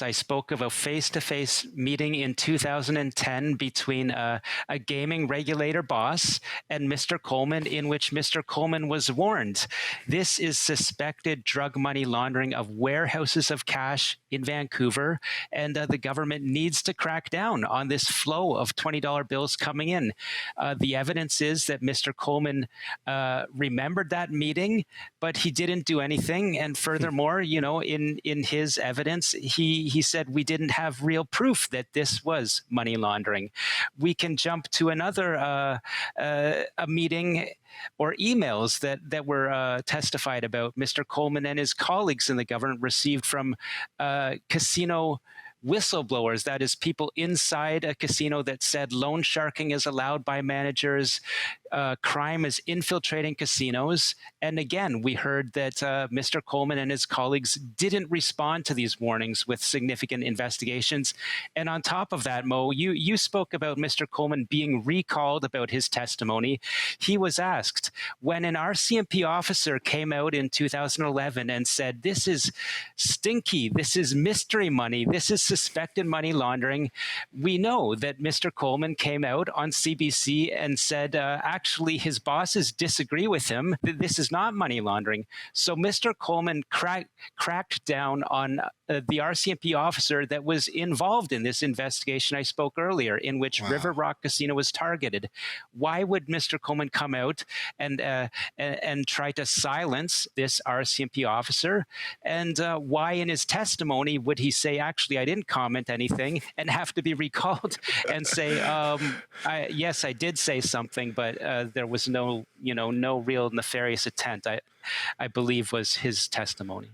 I spoke of a face-to-face meeting in 2010 between a gaming regulator boss and Mr. Coleman, in which Mr. Coleman was warned. This is suspected drug money laundering of warehouses of cash in Vancouver, and the government needs to crack down on this flow of $20 bills coming in. The evidence is that Mr. Coleman remembered that meeting, but he didn't do anything. And furthermore, in his evidence, he said we didn't have real proof that this was money laundering. We can jump to another a meeting or emails that were testified about Mr. Coleman and his colleagues in the government received from casino whistleblowers, that is, people inside a casino that said loan sharking is allowed by managers, crime is infiltrating casinos. And again, we heard that Mr. Coleman and his colleagues didn't respond to these warnings with significant investigations. And on top of that, Mo, you spoke about Mr. Coleman being recalled about his testimony. He was asked, when an RCMP officer came out in 2011 and said, this is stinky, this is mystery money, this is suspected money laundering, we know that Mr. Coleman came out on CBC and said, actually, his bosses disagree with him. This is not money laundering. So Mr. Coleman cracked down on the RCMP officer that was involved in this investigation I spoke earlier, in which River Rock Casino was targeted. Why would Mr. Coleman come out and try to silence this RCMP officer? And why in his testimony would he say, actually, I didn't comment anything, and have to be recalled and say, yes, I did say something, but there was no real nefarious intent, I believe was his testimony.